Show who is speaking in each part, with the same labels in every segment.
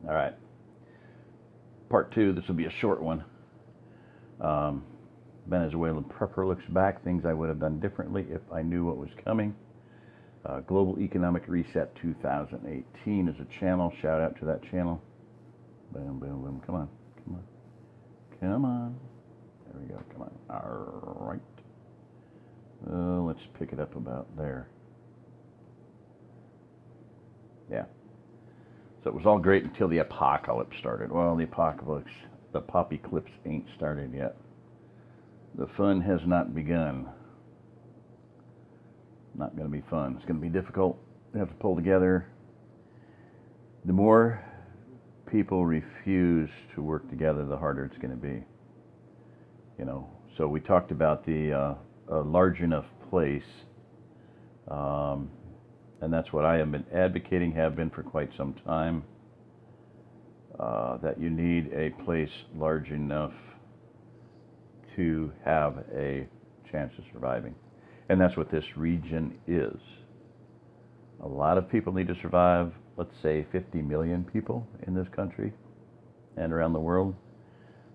Speaker 1: All right. Part 2, this will be a short one. Venezuelan prepper looks back, things I would have done differently if I knew what was coming. Global Economic Reset 2018 is a channel. Shout out to that channel. Boom, boom, boom. Come on. Come on. Come on. There we go. Come on. All right. Let's pick it up about there. Yeah. So it was all great until the apocalypse started. Well, the poppyclips ain't started yet. The fun has not begun. Not going to be fun. It's going to be difficult. We have to pull together. The more people refuse to work together, the harder it's going to be. You know. So we talked about the a large enough place, and that's what I have been advocating, have been for quite some time. That you need a place large enough to have a chance of surviving. And that's what this region is. A lot of people need to survive, let's say 50 million people in this country and around the world.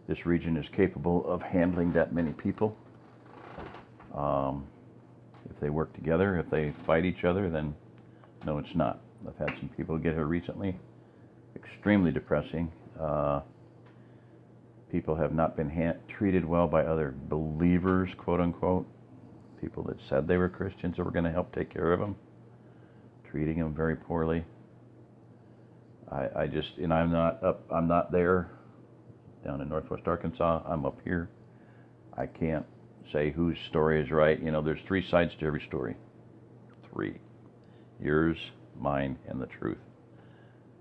Speaker 1: This region is capable of handling that many people. If they work together, if they fight each other, then no, it's not. I've had some people get here recently. Extremely depressing. People have not been treated well by other believers, quote unquote. People that said they were Christians that were going to help take care of them, treating them very poorly. I'm not there down in Northwest Arkansas. I'm up here. I can't say whose story is right. You know, there's 3 sides to every story. 3. Yours, mine, and the truth.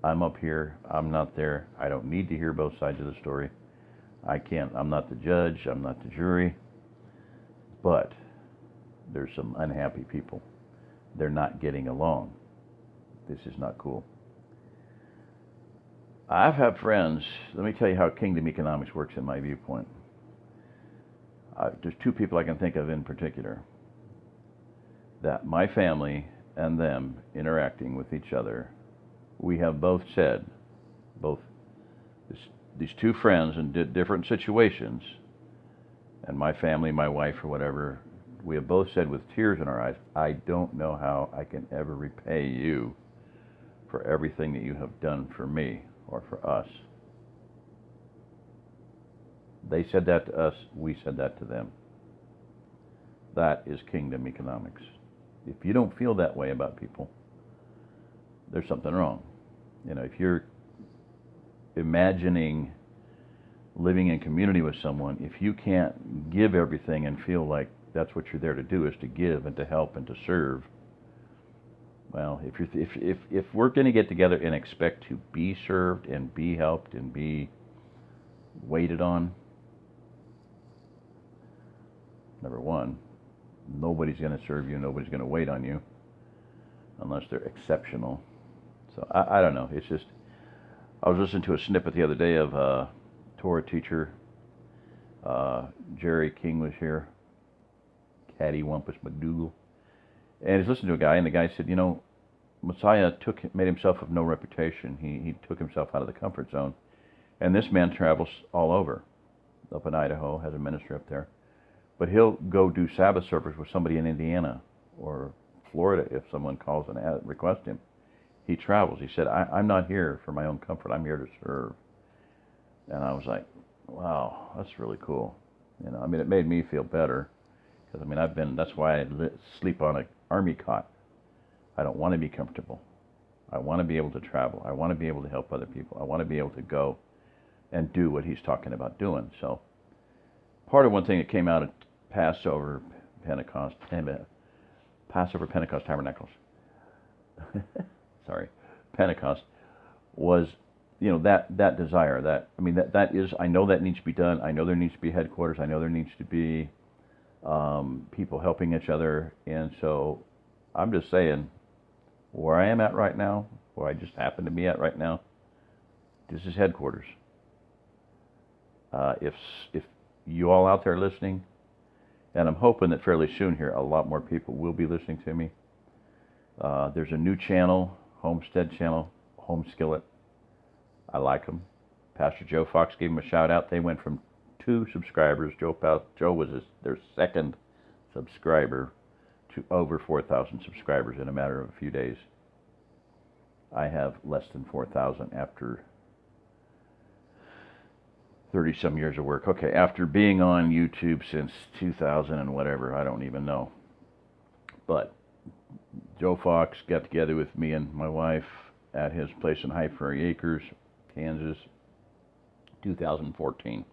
Speaker 1: I'm up here. I'm not there. I don't need to hear both sides of the story. I'm not the judge. I'm not the jury. But there's some unhappy people. They're not getting along. This is not cool. I've had friends. Let me tell you how kingdom economics works in my viewpoint. There's 2 people I can think of in particular that my family and them interacting with each other, we have both said, these 2 friends in different situations, and my family, my wife or whatever, we have both said with tears in our eyes, I don't know how I can ever repay you for everything that you have done for me or for us. They said that to us, we said that to them. That is kingdom economics. If you don't feel that way about people, there's something wrong. You know, if you're imagining living in community with someone, if you can't give everything and feel like that's what you're there to do, is to give and to help and to serve, well, if we're going to get together and expect to be served and be helped and be waited on, number one, nobody's going to serve you, nobody's going to wait on you unless they're exceptional. So I don't know. It's just, I was listening to a snippet the other day of a Torah teacher. Jerry King was here. Caddy Wumpus McDougal. And he's listening to a guy, and the guy said, you know, Messiah made himself of no reputation. He took himself out of the comfort zone. And this man travels all over. Up in Idaho, has a ministry up there. But he'll go do Sabbath service with somebody in Indiana or Florida if someone calls and requests him. He travels. He said, I'm not here for my own comfort. I'm here to serve. And I was like, wow, that's really cool. You know, I mean, it made me feel better. Because, I mean, that's why I sleep on an army cot. I don't want to be comfortable. I want to be able to travel. I want to be able to help other people. I want to be able to go and do what he's talking about doing. So part of one thing that came out at Passover, Pentecost Tabernacles, Pentecost, was, you know, that desire, that is, I know that needs to be done. I know there needs to be headquarters. I know there needs to be people helping each other. And so I'm just saying, where I am at right now, where I just happen to be at right now, this is headquarters. If you all out there listening, and I'm hoping that fairly soon here, a lot more people will be listening to me. There's a new channel, Homestead channel, Home Skillet. I like them. Pastor Joe Fox gave them a shout out. They went from 2 subscribers. Joe was their second subscriber to over 4,000 subscribers in a matter of a few days. I have less than 4,000 after 30-some years of work. Okay, after being on YouTube since 2000 and whatever, I don't even know. But Joe Fox got together with me and my wife at his place in High Prairie Acres, Kansas, 2014,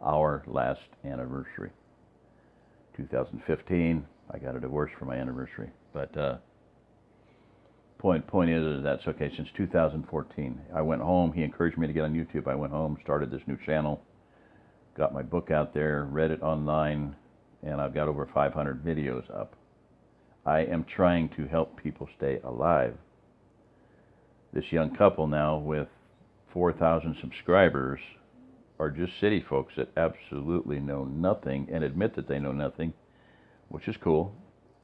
Speaker 1: our last anniversary. 2015, I got a divorce for my anniversary. But point is that's okay. Since 2014, I went home. He encouraged me to get on YouTube. I went home, started this new channel, got my book out there, read it online, and I've got over 500 videos up. I am trying to help people stay alive. This young couple now with 4,000 subscribers are just city folks that absolutely know nothing and admit that they know nothing, which is cool,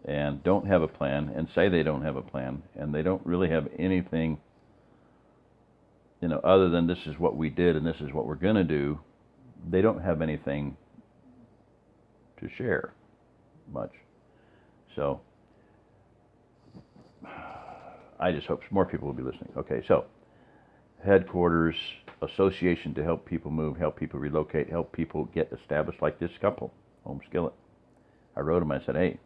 Speaker 1: and don't have a plan and say they don't have a plan, and they don't really have anything, other than this is what we did and this is what we're going to do. They don't have anything to share much. So I just hope more people will be listening. Okay, so headquarters, association to help people move, help people relocate, help people get established, like this couple, Home Skillet. I wrote them, I said, hey,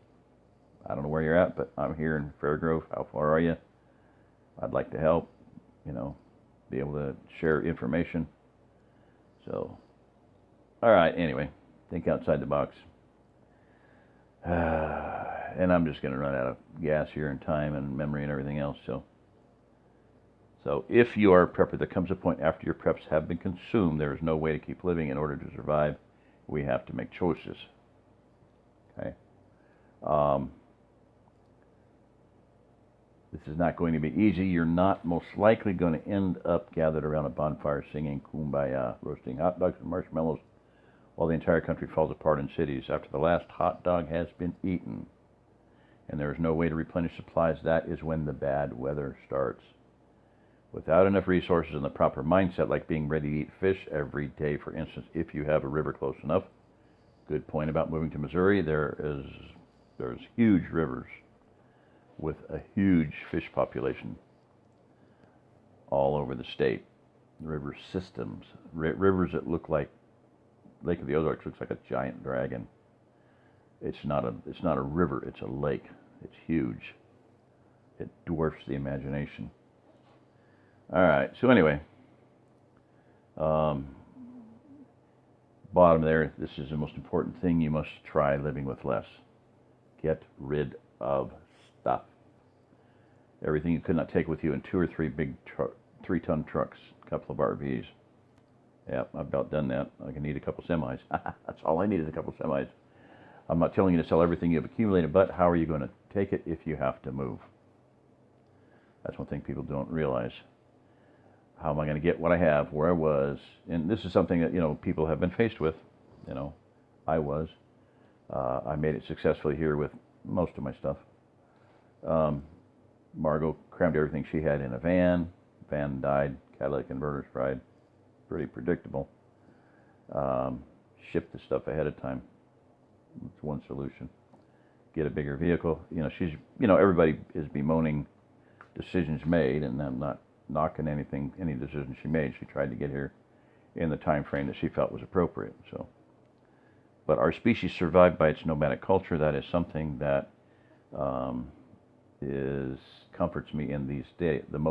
Speaker 1: I don't know where you're at, but I'm here in Fairgrove. How far are you? I'd like to help, be able to share information. So, all right, anyway, think outside the box. And I'm just going to run out of gas here and time and memory and everything else. So if you are a prepper, there comes a point after your preps have been consumed, there is no way to keep living in order to survive. We have to make choices. Okay. This is not going to be easy. You're not most likely going to end up gathered around a bonfire singing Kumbaya, roasting hot dogs and marshmallows while the entire country falls apart in cities after the last hot dog has been eaten and there is no way to replenish supplies. That is when the bad weather starts. Without enough resources and the proper mindset, like being ready to eat fish every day, for instance, if you have a river close enough. Good point about moving to Missouri. There's huge rivers with a huge fish population all over the state. River systems, rivers that look like Lake of the Ozarks looks like a giant dragon. It's not a river. It's a lake. It's huge. It dwarfs the imagination. All right. So anyway, bottom there. This is the most important thing. You must try living with less. Get rid of stuff. Everything you could not take with you in 2 or 3 big 3-ton trucks, a couple of RVs. Yep, I've about done that. I can need a couple semis. That's all I need is a couple semis. I'm not telling you to sell everything you've accumulated, but how are you going to take it if you have to move? That's one thing people don't realize. How am I going to get what I have, where I was? And this is something that, people have been faced with. I was. I made it successfully here with most of my stuff. Margot crammed everything she had in a van. Van died. Catalytic converters fried. Pretty predictable. Ship the stuff ahead of time. It's one solution. Get a bigger vehicle. Everybody is bemoaning decisions made, and I'm not knocking any decision she made. She tried to get here in the time frame that she felt was appropriate. But our species survived by its nomadic culture. That is something that comforts me in these days. The most